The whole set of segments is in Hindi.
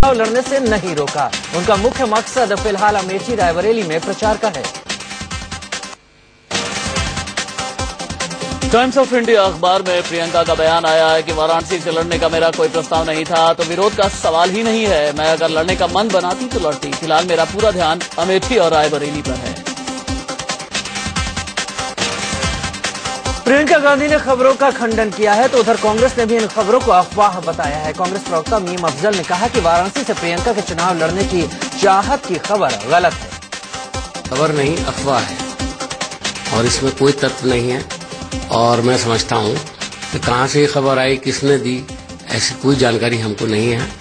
चुनाव लड़ने से नहीं रोका। उनका मुख्य मकसद फिलहाल अमेठी रायबरेली में प्रचार का है। टाइम्स ऑफ इंडिया अखबार में प्रियंका का बयान आया है कि वाराणसी से लड़ने का मेरा कोई प्रस्ताव नहीं था, तो विरोध का सवाल ही नहीं है। मैं अगर लड़ने का मन बनाती तो लड़ती। फिलहाल मेरा पूरा ध्यान अमेठी और रायबरेली पर है। प्रियंका गांधी ने खबरों का खंडन किया है, तो उधर कांग्रेस ने भी इन खबरों को अफवाह बताया है। कांग्रेस प्रवक्ता मीम अफजल ने कहा कि वाराणसी से प्रियंका के चुनाव लड़ने की चाहत की खबर गलत है। खबर नहीं, अफवाह है और इसमें कोई तथ्य नहीं है। और मैं समझता हूं कि कहां से ये खबर आई, किसने दी, ऐसी कोई जानकारी हमको नहीं है।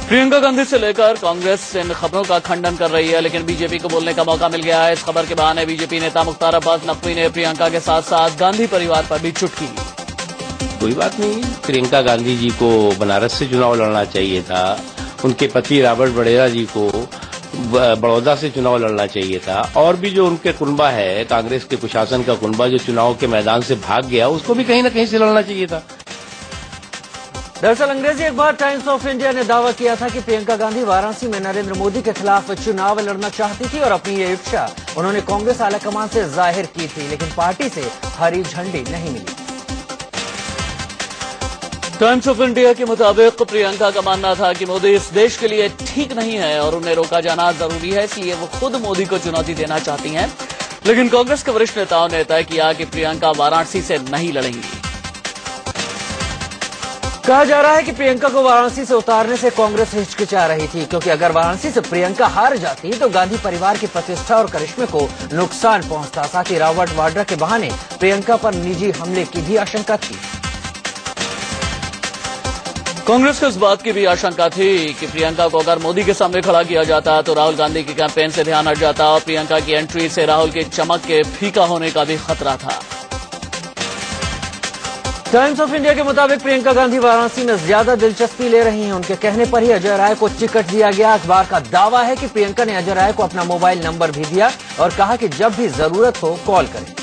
प्रियंका गांधी से लेकर कांग्रेस इन खबरों का खंडन कर रही है, लेकिन बीजेपी को बोलने का मौका मिल गया है। इस खबर के बहाने बीजेपी नेता मुख्तार अब्बास नकवी ने प्रियंका के साथ साथ गांधी परिवार पर भी चुटकी ली। कोई बात नहीं, प्रियंका गांधी जी को बनारस से चुनाव लड़ना चाहिए था। उनके पति रॉबर्ट वडेरा जी को बड़ौदा से चुनाव लड़ना चाहिए था। और भी जो उनके कुनबा है, कांग्रेस के प्रशासन का कुनबा जो चुनाव के मैदान से भाग गया, उसको भी कहीं न कहीं से लड़ना चाहिए था। दरअसल अंग्रेजी अखबार टाइम्स ऑफ इंडिया ने दावा किया था कि प्रियंका गांधी वाराणसी में नरेंद्र मोदी के खिलाफ चुनाव लड़ना चाहती थी और अपनी ये इच्छा उन्होंने कांग्रेस आलाकमान से जाहिर की थी, लेकिन पार्टी से हरी झंडी नहीं मिली। टाइम्स ऑफ इंडिया के मुताबिक प्रियंका का मानना था कि मोदी इस देश के लिए ठीक नहीं है और उन्हें रोका जाना जरूरी है, इसलिए वो खुद मोदी को चुनौती देना चाहती हैं। लेकिन कांग्रेस के वरिष्ठ नेताओं ने तय किया कि प्रियंका वाराणसी से नहीं लड़ेंगी। कहा जा रहा है कि प्रियंका को वाराणसी से उतारने से कांग्रेस हिचकिचा रही थी, क्योंकि अगर वाराणसी से प्रियंका हार जाती तो गांधी परिवार की प्रतिष्ठा और करिश्मे को नुकसान पहुंचता। साथ ही रॉबर्ट वाड्रा के बहाने प्रियंका पर निजी हमले की भी आशंका थी। कांग्रेस को इस बात की भी आशंका थी कि प्रियंका को अगर मोदी के सामने खड़ा किया जाता तो राहुल गांधी के कैंपेन से ध्यान हट जाता और प्रियंका की एंट्री से राहुल की चमक के फीका होने का भी खतरा था। टाइम्स ऑफ इंडिया के मुताबिक प्रियंका गांधी वाराणसी में ज्यादा दिलचस्पी ले रही हैं। उनके कहने पर ही अजय राय को टिकट दिया गया। अखबार का दावा है कि प्रियंका ने अजय राय को अपना मोबाइल नंबर भी दिया और कहा कि जब भी जरूरत हो कॉल करें।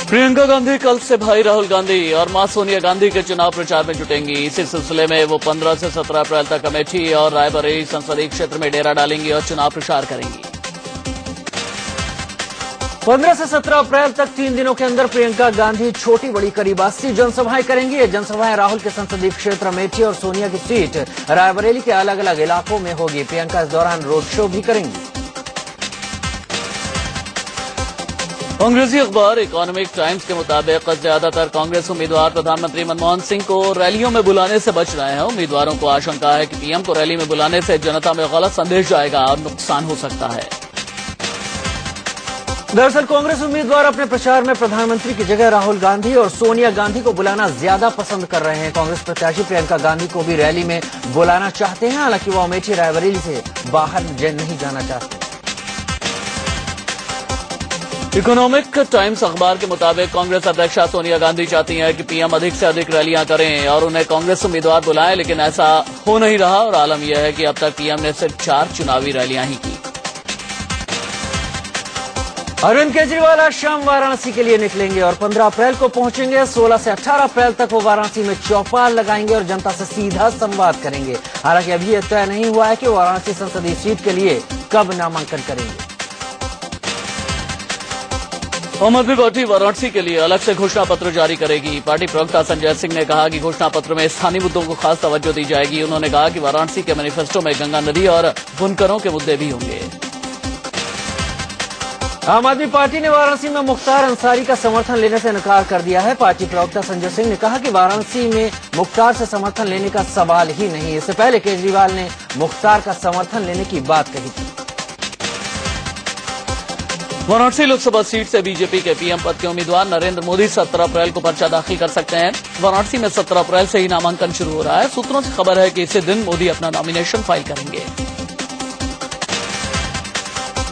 प्रियंका गांधी कल से भाई राहुल गांधी और मां सोनिया गांधी के चुनाव प्रचार में जुटेंगी। इसी सिलसिले में वो 15 से 17 अप्रैल तक अमेठी और रायबरेली संसदीय क्षेत्र में डेरा डालेंगी और चुनाव प्रचार करेंगी। 15 से 17 अप्रैल तक 3 दिनों के अंदर प्रियंका गांधी छोटी बड़ी करीब 80 जनसभाएं करेंगी। ये जनसभाएं राहुल के संसदीय क्षेत्र अमेठी और सोनिया की सीट रायबरेली के अलग अलग इलाकों में होगी। प्रियंका इस दौरान रोड शो भी करेंगी। अंग्रेजी अखबार इकोनॉमिक टाइम्स के मुताबिक ज्यादातर कांग्रेस उम्मीदवार प्रधानमंत्री मनमोहन सिंह को रैलियों में बुलाने से बच रहे हैं। उम्मीदवारों को आशंका है कि पीएम को रैली में बुलाने से जनता में गलत संदेश जाएगा और नुकसान हो सकता है। दरअसल कांग्रेस उम्मीदवार अपने प्रचार में प्रधानमंत्री की जगह राहुल गांधी और सोनिया गांधी को बुलाना ज्यादा पसंद कर रहे हैं। कांग्रेस प्रत्याशी प्रियंका गांधी को भी रैली में बुलाना चाहते हैं, हालांकि वो अमेठी रायबरेली से बाहर नहीं जाना चाहते। इकोनॉमिक टाइम्स अखबार के मुताबिक कांग्रेस अध्यक्षा सोनिया गांधी चाहती हैं कि पीएम अधिक से अधिक रैलियां करें और उन्हें कांग्रेस उम्मीदवार बुलाएं, लेकिन ऐसा हो नहीं रहा और आलम यह है कि अब तक पीएम ने सिर्फ 4 चुनावी रैलियां ही की। अरविंद केजरीवाल आज शाम वाराणसी के लिए निकलेंगे और 15 अप्रैल को पहुंचेंगे। 16 से 18 अप्रैल तक वो वाराणसी में चौपाल लगाएंगे और जनता से सीधा संवाद करेंगे। हालांकि अभी यह तय नहीं हुआ है कि वाराणसी संसदीय सीट के लिए कब नामांकन करेंगे। आम आदमी पार्टी वाराणसी के लिए अलग से घोषणा पत्र जारी करेगी। पार्टी प्रवक्ता संजय सिंह ने कहा कि घोषणा पत्र में स्थानीय मुद्दों को खास तवज्जो दी जाएगी। उन्होंने कहा कि वाराणसी के मैनिफेस्टो में गंगा नदी और बुनकरों के मुद्दे भी होंगे। आम आदमी पार्टी ने वाराणसी में मुख्तार अंसारी का समर्थन लेने से इनकार कर दिया है। पार्टी प्रवक्ता संजय सिंह ने कहा कि वाराणसी में मुख्तार से समर्थन लेने का सवाल ही नहीं। इससे पहले केजरीवाल ने मुख्तार का समर्थन लेने की बात कही थी। वाराणसी लोकसभा सीट से बीजेपी के पीएम पद के उम्मीदवार नरेंद्र मोदी 17 अप्रैल को पर्चा दाखिल कर सकते हैं। वाराणसी में 17 अप्रैल से ही नामांकन शुरू हो रहा है। सूत्रों से खबर है कि इसी दिन मोदी अपना नॉमिनेशन फाइल करेंगे।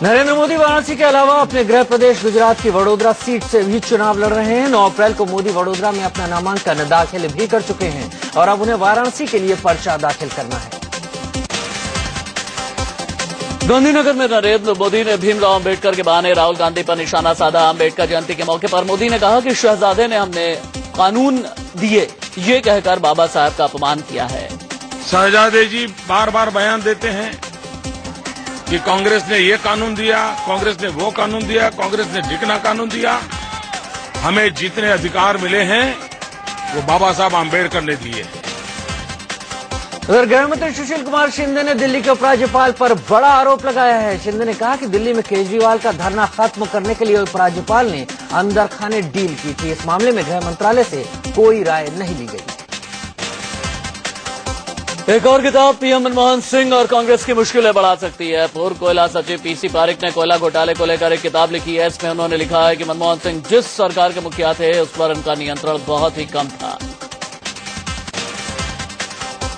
नरेंद्र मोदी वाराणसी के अलावा अपने गृह प्रदेश गुजरात की वडोदरा सीट से भी चुनाव लड़ रहे हैं। 9 अप्रैल को मोदी वडोदरा में अपना नामांकन दाखिल भी कर चुके हैं और अब उन्हें वाराणसी के लिए पर्चा दाखिल करना है। गांधीनगर में नरेंद्र मोदी ने भीमराव अंबेडकर के बहाने राहुल गांधी पर निशाना साधा। अंबेडकर जयंती के मौके पर मोदी ने कहा कि शहजादे ने हमें कानून दिए, ये कहकर बाबा साहब का अपमान किया है। शहजादे जी बार बार बयान देते हैं कि कांग्रेस ने ये कानून दिया, कांग्रेस ने वो कानून दिया, कांग्रेस ने ढिकना कानून दिया। हमें जितने अधिकार मिले हैं वो बाबा साहब आम्बेडकर ने दिए हैं। उधर गृह मंत्री सुशील कुमार शिंदे ने दिल्ली के उपराज्यपाल पर बड़ा आरोप लगाया है। शिंदे ने कहा कि दिल्ली में केजरीवाल का धरना खत्म करने के लिए उपराज्यपाल ने अंदर खाने डील की थी। इस मामले में गृह मंत्रालय से कोई राय नहीं ली गई। एक और किताब पीएम मनमोहन सिंह और कांग्रेस की मुश्किलें बढ़ा सकती है। पूर्व कोयला सचिव पीसी पारेख ने कोयला घोटाले को लेकर एक किताब लिखी है। इसमें उन्होंने लिखा है कि मनमोहन सिंह जिस सरकार के मुखिया थे उस पर उनका नियंत्रण बहुत ही कम था।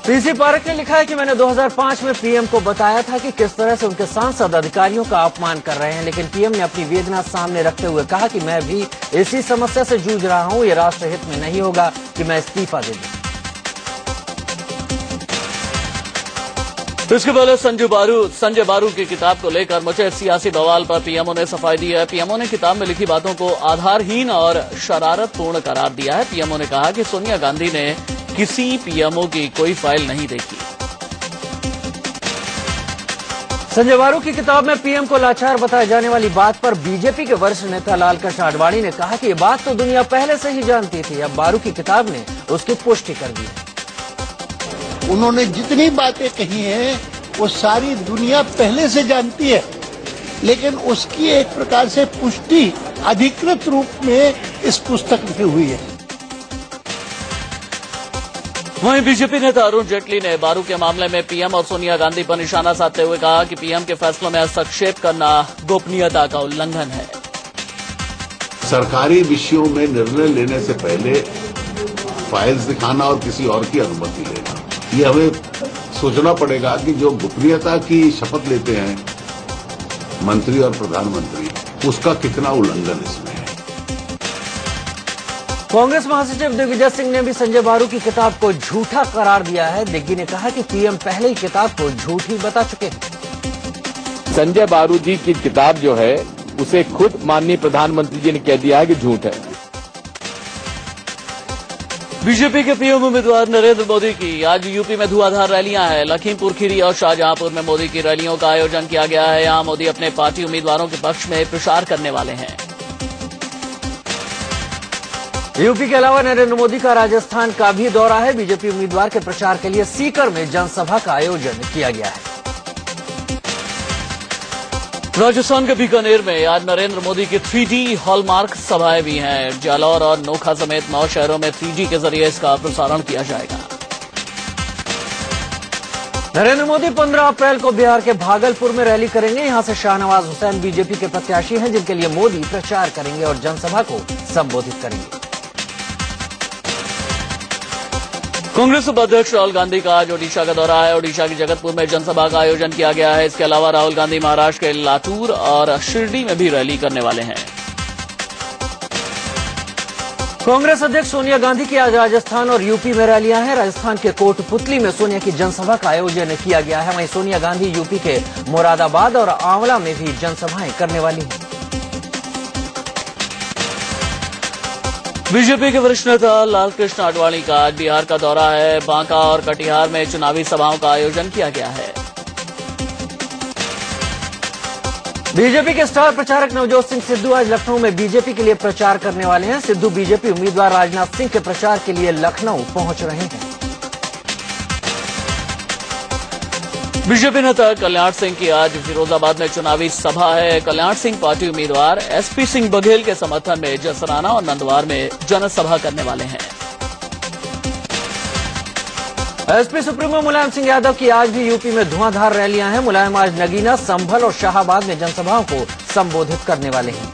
पीसी पारेख ने लिखा है कि मैंने 2005 में पीएम को बताया था कि किस तरह से उनके सांसद अधिकारियों का अपमान कर रहे हैं, लेकिन पीएम ने अपनी वेदना सामने रखते हुए कहा कि मैं भी इसी समस्या से जूझ रहा हूं। ये राष्ट्रहित में नहीं होगा कि मैं इस्तीफा दे दूं। इसके पहले संजय बारू की किताब को लेकर मचे सियासी बवाल पर पीएमओ ने सफाई दी है। पीएमओ ने किताब में लिखी बातों को आधारहीन और शरारतपूर्ण करार दिया है। पीएमओ ने कहा कि सोनिया गांधी ने किसी पीएमओ की कोई फाइल नहीं देखी। संजय बारू की किताब में पीएम को लाचार बताए जाने वाली बात पर बीजेपी के वरिष्ठ नेता लालकृष्ण आडवाणी ने कहा कि ये बात तो दुनिया पहले से ही जानती थी। अब बारू की किताब ने उसकी पुष्टि कर दी है। उन्होंने जितनी बातें कही हैं वो सारी दुनिया पहले से जानती है, लेकिन उसकी एक प्रकार से पुष्टि अधिकृत रूप में इस पुस्तक में हुई है। वहीं बीजेपी नेता अरुण जेटली ने बारू के मामले में पीएम और सोनिया गांधी पर निशाना साधते हुए कहा कि पीएम के फैसलों में हस्तक्षेप करना गोपनीयता का उल्लंघन है। सरकारी विषयों में निर्णय लेने से पहले फाइल्स दिखाना और किसी और की अनुमति लेना, ये हमें सोचना पड़ेगा कि जो गोपनीयता की शपथ लेते हैं मंत्री और प्रधानमंत्री, उसका कितना उल्लंघन इसमें है। कांग्रेस महासचिव दिग्विजय सिंह ने भी संजय बारू की किताब को झूठा करार दिया है। दिग्गी ने कहा कि पीएम पहले ही किताब को झूठी बता चुके हैं। संजय बारू जी की किताब जो है उसे खुद माननीय प्रधानमंत्री जी ने कह दिया है कि झूठ है। बीजेपी के पीएम उम्मीदवार नरेंद्र मोदी की आज यूपी में धुआंधार रैलियां हैं। लखीमपुर खीरी और शाहजहांपुर में मोदी की रैलियों का आयोजन किया गया है। यहां मोदी अपने पार्टी उम्मीदवारों के पक्ष में प्रचार करने वाले हैं। यूपी के अलावा नरेंद्र मोदी का राजस्थान का भी दौरा है। बीजेपी उम्मीदवार के प्रचार के लिए सीकर में जनसभा का आयोजन किया गया है। राजस्थान के बीकानेर में आज नरेंद्र मोदी की 3D हॉलमार्क सभाएं भी हैं। जालौर और नोखा समेत 9 शहरों में 3G के जरिए इसका प्रसारण किया जाएगा। नरेंद्र मोदी 15 अप्रैल को बिहार के भागलपुर में रैली करेंगे। यहां से शाहनवाज हुसैन बीजेपी के प्रत्याशी हैं, जिनके लिए मोदी प्रचार करेंगे और जनसभा को संबोधित करेंगे। कांग्रेस उपाध्यक्ष राहुल गांधी का आज ओडिशा का दौरा है। ओडिशा की जगतपुर में जनसभा का आयोजन किया गया है। इसके अलावा राहुल गांधी महाराष्ट्र के लातूर और शिरडी में भी रैली करने वाले हैं। कांग्रेस अध्यक्ष सोनिया गांधी की आज राजस्थान और यूपी में रैलियां हैं। राजस्थान के कोटपुतली में सोनिया की जनसभा का आयोजन किया गया है। वहीं सोनिया गांधी यूपी के मुरादाबाद और आंवला में भी जनसभाएं करने वाली हैं। बीजेपी के वरिष्ठ नेता लालकृष्ण आडवाणी का आज बिहार का दौरा है। बांका और कटिहार में चुनावी सभाओं का आयोजन किया गया है। बीजेपी के स्टार प्रचारक नवजोत सिंह सिद्धू आज लखनऊ में बीजेपी के लिए प्रचार करने वाले हैं। सिद्धू बीजेपी उम्मीदवार राजनाथ सिंह के प्रचार के लिए लखनऊ पहुंच रहे हैं। बीजेपी नेता कल्याण सिंह की आज फिरोजाबाद में चुनावी सभा है। कल्याण सिंह पार्टी उम्मीदवार एसपी सिंह बघेल के समर्थन में जसराना और नंदवार में जनसभा करने वाले हैं। एसपी सुप्रीमो मुलायम सिंह यादव की आज भी यूपी में धुआंधार रैलियां हैं। मुलायम आज नगीना, संभल और शाहाबाद में जनसभाओं को संबोधित करने वाले हैं।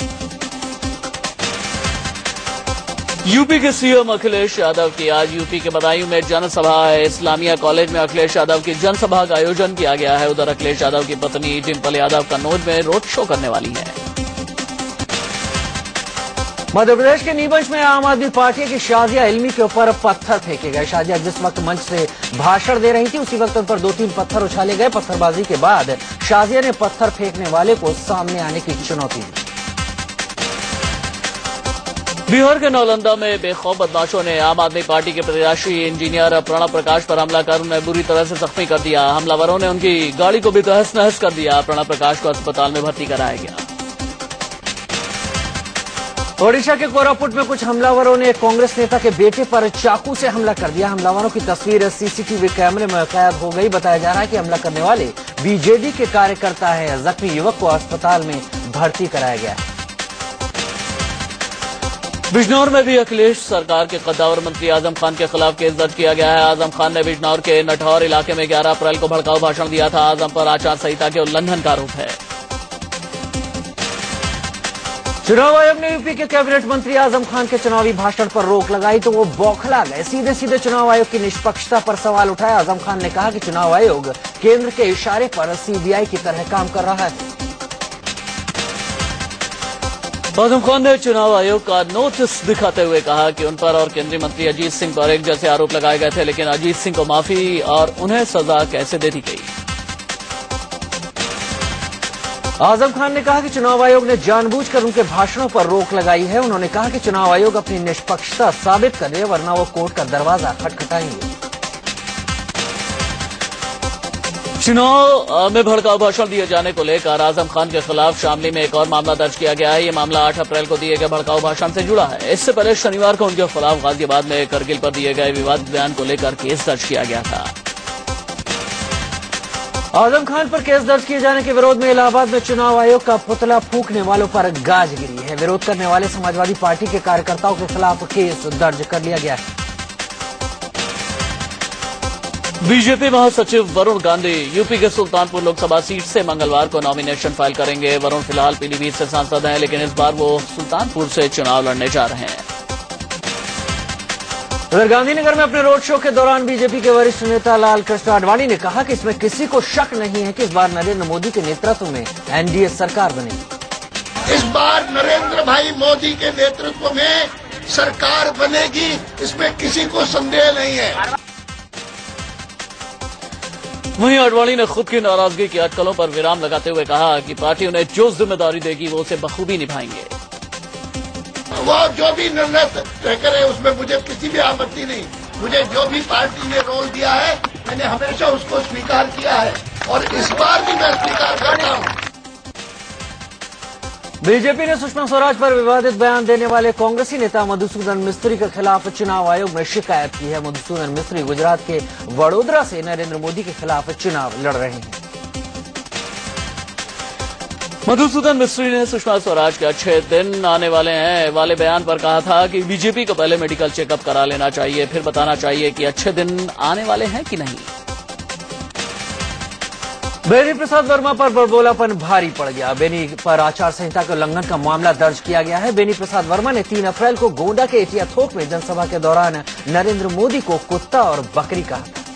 यूपी के सीएम अखिलेश यादव की आज यूपी के बदायूं में जनसभा है। इस्लामिया कॉलेज में अखिलेश यादव की जनसभा का आयोजन किया गया है। उधर अखिलेश यादव की पत्नी डिंपल यादव कन्नौज में रोड शो करने वाली है। मध्य प्रदेश के नीमच में आम आदमी पार्टी की शाजिया इल्मी के ऊपर पत्थर फेंके गए। शाजिया जिस वक्त मंच से भाषण दे रही थी उसी वक्त उन पर 2-3 पत्थर उछाले गए। पत्थरबाजी के बाद शाजिया ने पत्थर फेंकने वाले को सामने आने की चुनौती दी। बिहार के नालंदा में बेखौफ बदमाशों ने आम आदमी पार्टी के प्रत्याशी इंजीनियर प्रणब प्रकाश पर हमला कर उन्हें बुरी तरह से जख्मी कर दिया। हमलावरों ने उनकी गाड़ी को भी तहस नहस कर दिया। प्रणब प्रकाश को अस्पताल में भर्ती कराया गया। ओडिशा के कोरापुट में कुछ हमलावरों ने कांग्रेस नेता के बेटे पर चाकू से हमला कर दिया। हमलावरों की तस्वीर सीसीटीवी कैमरे में कैद हो गई। बताया जा रहा है कि हमला करने वाले बीजेडी के कार्यकर्ता है। जख्मी युवक को अस्पताल में भर्ती कराया गया है। बिजनौर में भी अखिलेश सरकार के कद्दावर मंत्री आजम खान के खिलाफ केस दर्ज किया गया है। आजम खान ने बिजनौर के नठौर इलाके में 11 अप्रैल को भड़काऊ भाषण दिया था। आजम पर आचार संहिता के उल्लंघन का आरोप है। चुनाव आयोग ने यूपी के कैबिनेट मंत्री आजम खान के चुनावी भाषण पर रोक लगाई तो वो बौखला गए। सीधे सीधे चुनाव आयोग की निष्पक्षता पर सवाल उठाया। आजम खान ने कहा कि चुनाव आयोग केंद्र के इशारे पर सीबीआई की तरह काम कर रहा है। आजम खान ने चुनाव आयोग का नोटिस दिखाते हुए कहा कि उन पर और केंद्रीय मंत्री अजीत सिंह पर एक जैसे आरोप लगाए गए थे, लेकिन अजीत सिंह को माफी और उन्हें सजा कैसे दे दी गई। आजम खान ने कहा कि चुनाव आयोग ने जानबूझकर उनके भाषणों पर रोक लगाई है। उन्होंने कहा कि चुनाव आयोग अपनी निष्पक्षता साबित करे, वरना वो कोर्ट का दरवाजा खटखटाएंगे। चुनाव में भड़काऊ भाषण दिए जाने को लेकर आजम खान के खिलाफ शामली में एक और मामला दर्ज किया गया है। ये मामला 8 अप्रैल को दिए गए भड़काऊ भाषण से जुड़ा है। इससे पहले शनिवार को उनके खिलाफ गाजियाबाद में करगिल पर दिए गए विवादित बयान को लेकर केस दर्ज किया गया था। आजम खान पर केस दर्ज किए जाने के विरोध में इलाहाबाद में चुनाव आयोग का पुतला फूंकने वालों पर गाज गिरी है। विरोध करने वाले समाजवादी पार्टी के कार्यकर्ताओं के खिलाफ केस दर्ज कर लिया गया है। बीजेपी महासचिव वरुण गांधी यूपी के सुल्तानपुर लोकसभा सीट से मंगलवार को नॉमिनेशन फाइल करेंगे। वरुण फिलहाल पीलीभीत से सांसद हैं, लेकिन इस बार वो सुल्तानपुर से चुनाव लड़ने जा रहे हैं। उधर गांधीनगर में अपने रोड शो के दौरान बीजेपी के वरिष्ठ नेता लाल कृष्ण आडवाणी ने कहा कि इसमें किसी को शक नहीं है कि इस बार नरेंद्र मोदी के नेतृत्व में एनडीए सरकार बनेगी। इस बार नरेंद्र भाई मोदी के नेतृत्व में सरकार बनेगी, इसमें किसी को संदेह नहीं है। वहीं आडवाणी ने खुद की नाराजगी की अटकलों पर विराम लगाते हुए कहा कि पार्टी उन्हें जो जिम्मेदारी देगी वो उसे बखूबी निभाएंगे। वो जो भी निर्णय तय करे उसमें मुझे किसी भी आपत्ति नहीं। मुझे जो भी पार्टी ने रोल दिया है मैंने हमेशा उसको स्वीकार किया है और इस बार भी मैं स्वीकार करता हूँ। बीजेपी ने सुषमा स्वराज पर विवादित बयान देने वाले कांग्रेसी नेता मधुसूदन मिस्त्री के खिलाफ चुनाव आयोग में शिकायत की है। मधुसूदन मिस्त्री गुजरात के वडोदरा से नरेंद्र मोदी के खिलाफ चुनाव लड़ रहे हैं। मधुसूदन मिस्त्री ने सुषमा स्वराज के अच्छे दिन आने वाले हैं वाले बयान पर कहा था कि बीजेपी को पहले मेडिकल चेकअप करा लेना चाहिए, फिर बताना चाहिए कि अच्छे दिन आने वाले हैं कि नहीं। बेनी प्रसाद वर्मा पर बड़बोलापन भारी पड़ गया। बेनी पर आचार संहिता के उल्लंघन का मामला दर्ज किया गया है। बेनी प्रसाद वर्मा ने 3 अप्रैल को गोंडा के एटिया थोक में जनसभा के दौरान नरेंद्र मोदी को कुत्ता और बकरी कहा था।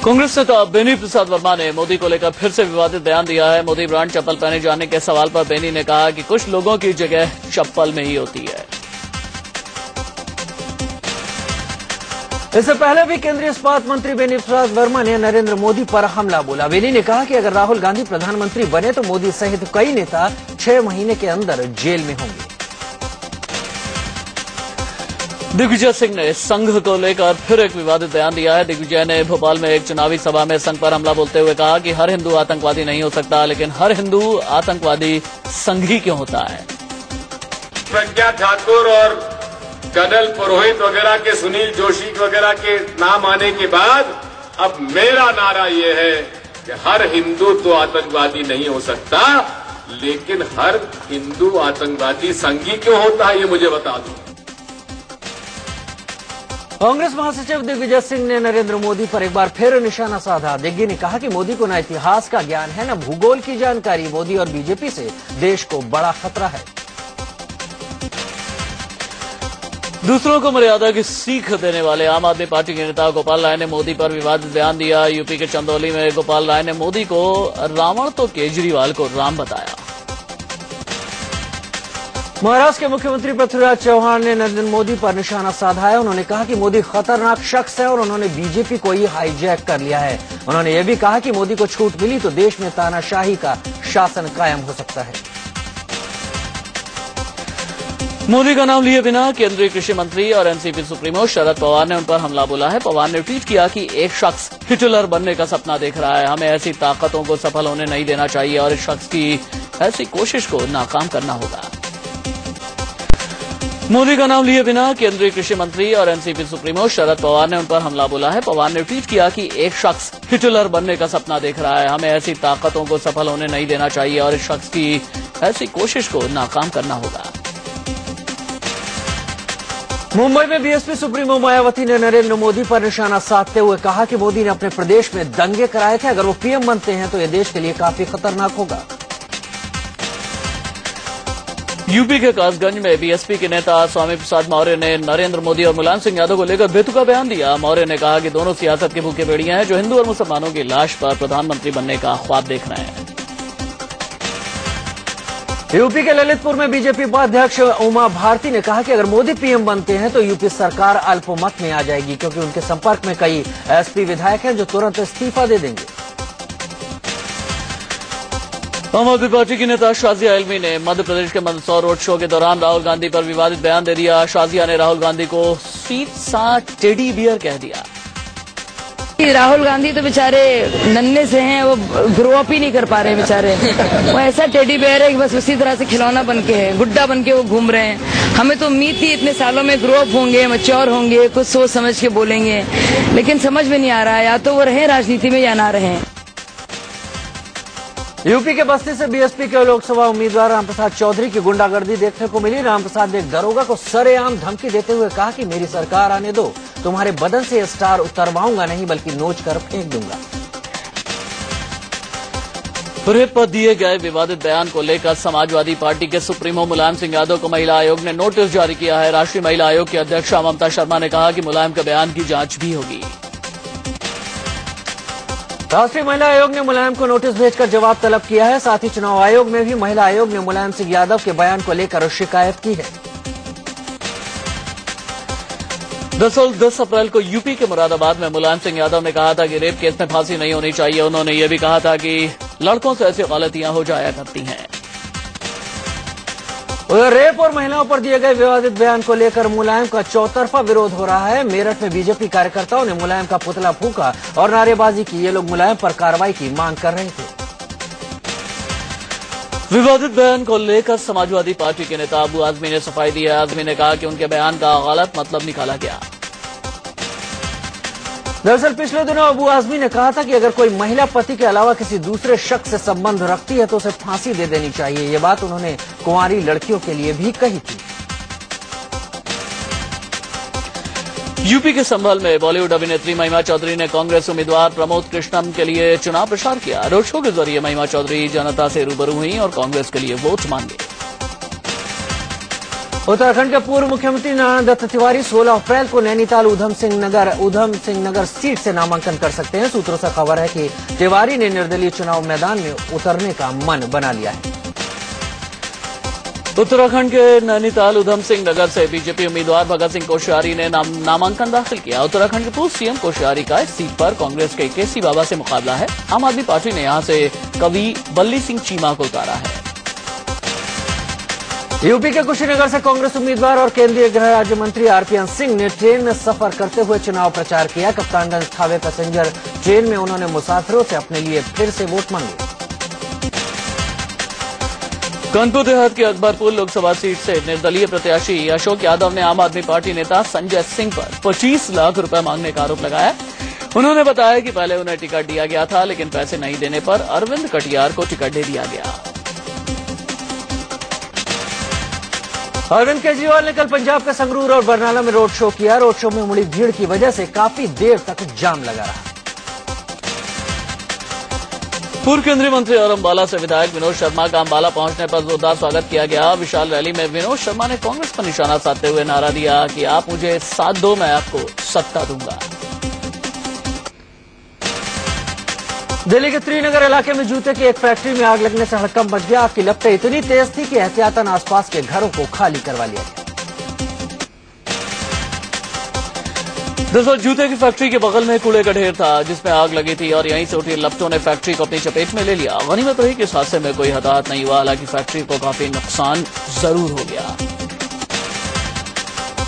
कांग्रेस नेता बेनी प्रसाद वर्मा ने मोदी को लेकर फिर से विवादित बयान दिया है। मोदी ब्रांड चप्पल पहने जाने के सवाल पर बेनी ने कहा कि कुछ लोगों की जगह चप्पल में ही होती है। इससे पहले भी केंद्रीय इस्पात मंत्री बेनी प्रसाद वर्मा ने नरेंद्र मोदी पर हमला बोला। बेनी ने कहा कि अगर राहुल गांधी प्रधानमंत्री बने तो मोदी सहित कई नेता 6 महीने के अंदर जेल में होंगे। दिग्विजय सिंह ने संघ को लेकर फिर एक विवादित बयान दिया है। दिग्विजय ने भोपाल में एक चुनावी सभा में संघ पर हमला बोलते हुए कहा कि हर हिंदू आतंकवादी नहीं हो सकता, लेकिन हर हिंदू आतंकवादी संघी क्यों होता है। प्रज्ञा ठाकुर और कर्नल पुरोहित वगैरह के, सुनील जोशी वगैरह के नाम आने के बाद अब मेरा नारा यह है कि हर हिंदू तो आतंकवादी नहीं हो सकता, लेकिन हर हिंदू आतंकवादी संघी क्यों होता है ये मुझे बता दो। कांग्रेस महासचिव दिग्विजय सिंह ने नरेंद्र मोदी पर एक बार फिर निशाना साधा। दिग्गी ने कहा कि मोदी को न इतिहास का ज्ञान है न भूगोल की जानकारी। मोदी और बीजेपी से देश को बड़ा खतरा है। दूसरों को मर्यादा की सीख देने वाले आम आदमी पार्टी के नेता गोपाल राय ने मोदी पर विवादित बयान दिया। यूपी के चंदौली में गोपाल राय ने मोदी को रावण तो केजरीवाल को राम बताया। महाराष्ट्र के मुख्यमंत्री पृथ्वीराज चौहान ने नरेंद्र मोदी पर निशाना साधा है। उन्होंने कहा कि मोदी खतरनाक शख्स है और उन्होंने बीजेपी को ही हाईजैक कर लिया है। उन्होंने यह भी कहा कि मोदी को छूट मिली तो देश में तानाशाही का शासन कायम हो सकता है। मोदी का नाम लिए बिना केंद्रीय कृषि मंत्री और एनसीपी सुप्रीमो शरद पवार ने उन पर हमला बोला है। पवार ने ट्वीट किया कि एक शख्स हिटलर बनने का सपना देख रहा है। हमें ऐसी ताकतों को सफल होने नहीं देना चाहिए और इस शख्स की ऐसी कोशिश को नाकाम करना होगा। मोदी का नाम लिए बिना केंद्रीय कृषि मंत्री और एनसीपी सुप्रीमो शरद पवार ने उन पर हमला बोला है। पवार ने ट्वीट किया कि एक शख्स हिटलर बनने का सपना देख रहा है। हमें ऐसी ताकतों को सफल होने नहीं देना चाहिए और इस शख्स की ऐसी कोशिश को नाकाम करना होगा। मुंबई में बीएसपी सुप्रीमो मायावती ने नरेंद्र मोदी पर निशाना साधते हुए कहा कि मोदी ने अपने प्रदेश में दंगे कराए थे। अगर वो पीएम बनते हैं तो यह देश के लिए काफी खतरनाक होगा। यूपी के कासगंज में बीएसपी के नेता स्वामी प्रसाद मौर्य ने नरेंद्र मोदी और मुलायम सिंह यादव को लेकर बेतुका बयान दिया। मौर्य ने कहा कि दोनों सियासत के भूखे भेड़िया हैं जो हिंदू और मुसलमानों की लाश पर प्रधानमंत्री बनने का ख्वाब देख रहे हैं। यूपी के ललितपुर में बीजेपी उपाध्यक्ष उमा भारती ने कहा कि अगर मोदी पीएम बनते हैं तो यूपी सरकार अल्पमत में आ जाएगी, क्योंकि उनके संपर्क में कई एसपी विधायक हैं जो तुरंत इस्तीफा दे देंगे। आम आदमी पार्टी की नेता शाजिया इल्मी ने मध्य प्रदेश के मंदसौर रोड शो के दौरान राहुल गांधी पर विवादित बयान दे दिया। शाजिया ने राहुल गांधी को स्वीट सा टेडी बियर कह दिया। राहुल गांधी तो बेचारे नन्हे से हैं, वो ग्रो अप ही नहीं कर पा रहे बेचारे। वो ऐसा टेडी बेयर है कि बस उसी तरह से खिलौना बन के है, गुड्डा बन के वो घूम रहे हैं। हमें तो उम्मीद थी इतने सालों में ग्रो अप होंगे, मैच्योर होंगे, कुछ सोच समझ के बोलेंगे, लेकिन समझ में नहीं आ रहा है या तो वो रहे राजनीति में या ना रहे। यूपी के बस्ती से बीएसपी के लोकसभा उम्मीदवार रामप्रसाद चौधरी की गुंडागर्दी देखने को मिली। रामप्रसाद ने एक दरोगा को सरेआम धमकी देते हुए कहा कि मेरी सरकार आने दो, तुम्हारे बदन से ये स्टार उतरवाऊंगा नहीं बल्कि नोच कर फेंक दूंगा। रेप पर दिए गए विवादित बयान को लेकर समाजवादी पार्टी के सुप्रीमो मुलायम सिंह यादव को महिला आयोग ने नोटिस जारी किया है। राष्ट्रीय महिला आयोग की अध्यक्षा ममता शर्मा ने कहा कि मुलायम के बयान की जांच भी होगी। राष्ट्रीय महिला आयोग ने मुलायम को नोटिस भेजकर जवाब तलब किया है। साथ ही चुनाव आयोग में भी महिला आयोग ने मुलायम सिंह यादव के बयान को लेकर शिकायत की है। दरअसल 10 अप्रैल को यूपी के मुरादाबाद में मुलायम सिंह यादव ने कहा था कि रेप केस में फांसी नहीं होनी चाहिए। उन्होंने ये भी कहा था कि लड़कों से ऐसी गलतियां हो जाया करती हैं। उधर रेप और महिलाओं पर दिए गए विवादित बयान को लेकर मुलायम का चौतरफा विरोध हो रहा है। मेरठ में बीजेपी कार्यकर्ताओं ने मुलायम का पुतला फूंका और नारेबाजी की। ये लोग मुलायम पर कार्रवाई की मांग कर रहे थे। विवादित बयान को लेकर समाजवादी पार्टी के नेता अबू आजमी ने सफाई दी है। आजमी ने कहा कि उनके बयान का गलत मतलब निकाला गया। दरअसल पिछले दिनों अबू आजमी ने कहा था कि अगर कोई महिला पति के अलावा किसी दूसरे शख्स से संबंध रखती है तो उसे फांसी दे देनी चाहिए। ये बात उन्होंने कुंवारी लड़कियों के लिए भी कही थी। यूपी के संभल में बॉलीवुड अभिनेत्री महिमा चौधरी ने कांग्रेस उम्मीदवार प्रमोद कृष्णम के लिए चुनाव प्रचार किया। रोड शो के जरिए महिमा चौधरी जनता से रूबरू हुई और कांग्रेस के लिए वोट मांगे। उत्तराखंड के पूर्व मुख्यमंत्री नारायण दत्त तिवारी 16 अप्रैल को नैनीताल उधम सिंह नगर सीट से नामांकन कर सकते हैं। सूत्रों से खबर है कि तिवारी ने निर्दलीय चुनाव मैदान में उतरने का मन बना लिया है। उत्तराखंड के नैनीताल उधम सिंह नगर से बीजेपी उम्मीदवार भगत सिंह कोश्यारी ने नामांकन दाखिल किया। उत्तराखंड के पूर्व सीएम कोश्यारी का इस सीट पर कांग्रेस के केसी बाबा से मुकाबला है। आम आदमी पार्टी ने यहां से कवि बल्ली सिंह चीमा को उतारा है। यूपी के कुशीनगर से कांग्रेस उम्मीदवार और केंद्रीय गृह राज्य मंत्री आरपीएन सिंह ने ट्रेन में सफर करते हुए चुनाव प्रचार किया। कप्तानगंज थावे पैसेंजर ट्रेन में उन्होंने मुसाफिरों से अपने लिए फिर से वोट मांगे। कानपुर देहात की अकबरपुर लोकसभा सीट से निर्दलीय प्रत्याशी अशोक यादव ने आम आदमी पार्टी नेता संजय सिंह पर 25 लाख रुपए मांगने का आरोप लगाया। उन्होंने बताया कि पहले उन्हें टिकट दिया गया था, लेकिन पैसे नहीं देने पर अरविंद कटियार को टिकट दे दिया गया। अरविंद केजरीवाल ने कल पंजाब के संगरूर और बरनाला में रोड शो किया। रोड शो में उमड़ी भीड़ की वजह से काफी देर तक जाम लगा रहा। पूर्व केंद्रीय मंत्री और अंबाला से विधायक विनोद शर्मा का अंबाला पहुंचने पर जोरदार स्वागत किया गया। विशाल रैली में विनोद शर्मा ने कांग्रेस पर निशाना साधते हुए नारा दिया कि आप मुझे साथ दो, मैं आपको सत्ता दूंगा। दिल्ली के त्रिनगर इलाके में जूते की एक फैक्ट्री में आग लगने से हड़कंप मच गया। आग की लपटें इतनी तेज थी कि एहतियातन आसपास के घरों को खाली करवा लिया गया। दरअसल जूते की फैक्ट्री के बगल में कूड़े का ढेर था जिसमें आग लगी थी और यहीं से उठी लपटों ने फैक्ट्री को अपनी चपेट में ले लिया। गनीमत रही कि इस हादसे में कोई हताहत नहीं हुआ, हालांकि फैक्ट्री को काफी नुकसान जरूर हो गया।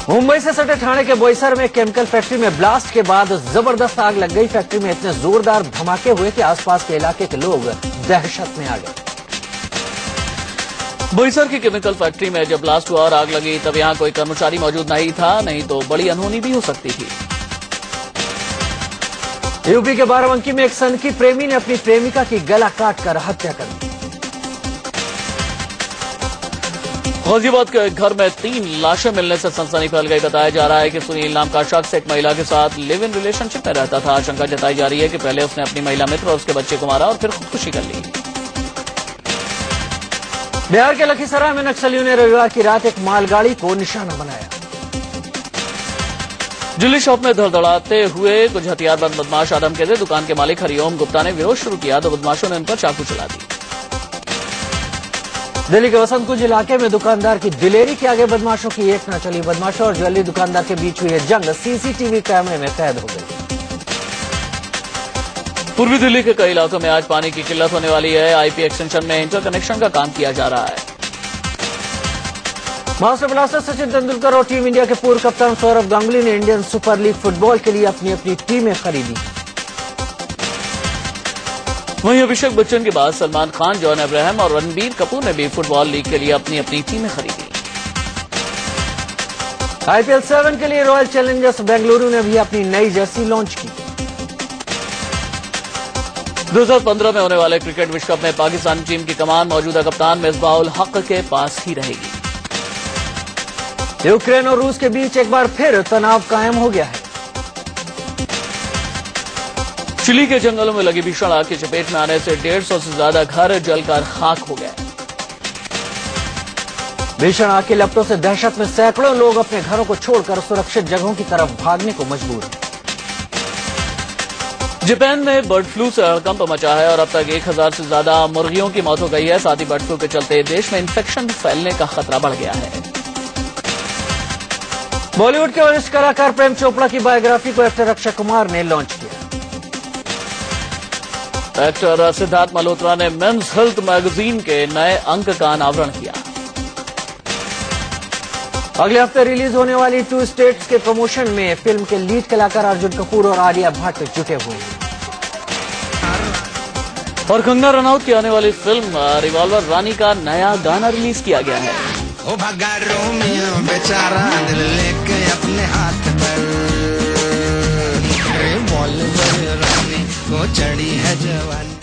मुंबई से सटे ठाणे के बोईसर में केमिकल फैक्ट्री में ब्लास्ट के बाद जबरदस्त आग लग गई। फैक्ट्री में इतने जोरदार धमाके हुए कि आसपास के इलाके के लोग दहशत में आ गए। बोईसर की केमिकल फैक्ट्री में जब ब्लास्ट हुआ और आग लगी तब यहां कोई कर्मचारी मौजूद नहीं था, नहीं तो बड़ी अनहोनी भी हो सकती थी। यूपी के बाराबंकी में एक सनकी प्रेमी ने अपनी प्रेमिका की गला काटकर हत्या कर दी। गाजियाबाद के घर में 3 लाशें मिलने से सनसनी फैल गई। बताया जा रहा है कि सुनील नाम का शख्स एक महिला के साथ लिव इन रिलेशनशिप में रहता था। आशंका जताई जा रही है कि पहले उसने अपनी महिला मित्र और उसके बच्चे को मारा और फिर खुदकुशी कर ली। बिहार के लखीसराय में नक्सलियों ने रविवार की रात एक मालगाड़ी को निशाना बनाया। ज्वेलरी शॉप में धड़धड़ाते हुए कुछ हथियारबंद बदमाश आदम के थे। दुकान के मालिक हरिओम गुप्ता ने विरोध शुरू किया तो बदमाशों ने उन पर चाकू चला दी। दिल्ली के वसंत कुंज इलाके में दुकानदार की दिलेरी के आगे बदमाशों की एक न चली। बदमाशों और ज्वेलरी दुकानदार के बीच हुई जंग सीसीटीवी कैमरे में कैद हो गई। पूर्वी दिल्ली के कई इलाकों में आज पानी की किल्लत होने वाली है। आईपी एक्सटेंशन में इंटरकनेक्शन का काम किया जा रहा है। मास्टर ब्लास्टर सचिन तेंदुलकर और टीम इंडिया के पूर्व कप्तान सौरव गांगुली ने इंडियन सुपर लीग फुटबॉल के लिए अपनी अपनी टीमें खरीदी। वहीं अभिषेक बच्चन के बाद सलमान खान, जॉन अब्राहम और रणबीर कपूर ने भी फुटबॉल लीग के लिए अपनी अपनी टीमें खरीदी। IPL 7 के लिए रॉयल चैलेंजर्स बेंगलुरु ने भी अपनी नई जर्सी लॉन्च की। 2015 में होने वाले क्रिकेट विश्व कप में पाकिस्तानी टीम की कमान मौजूदा कप्तान मिसबाह-उल हक के पास ही रहेगी। यूक्रेन और रूस के बीच एक बार फिर तनाव कायम हो गया है। चिली के जंगलों में लगी भीषण आग की चपेट में आने से 150 से ज्यादा घर जलकर खाक हो गए। भीषण आग की लपटों से दहशत में सैकड़ों लोग अपने घरों को छोड़कर सुरक्षित जगहों की तरफ भागने को मजबूर हैं। जापान में बर्ड फ्लू से हड़कंप मचा है और अब तक 1000 से ज्यादा मुर्गियों की मौत हो गई है। साथ ही बर्ड फ्लू के चलते देश में इन्फेक्शन फैलने का खतरा बढ़ गया है। बॉलीवुड के वरिष्ठ कलाकार प्रेम चोपड़ा की बायोग्राफी को एक्टर अक्षय कुमार ने लॉन्च किया। एक्टर सिद्धार्थ मल्होत्रा ने मेंस हेल्थ मैगजीन के नए अंक का अनावरण किया। अगले हफ्ते रिलीज होने वाली 2 स्टेट्स के प्रमोशन में फिल्म के लीड कलाकार अर्जुन कपूर और आलिया भट्ट जुटे हुए हैं। और कंगना रनौत की आने वाली फिल्म रिवॉल्वर रानी का नया गाना रिलीज किया गया है। ओ भगा रोमियो बेचारा दिल लेके अपने हाथ पर, रिवॉल्वर रानी को चढ़ी है जवानी।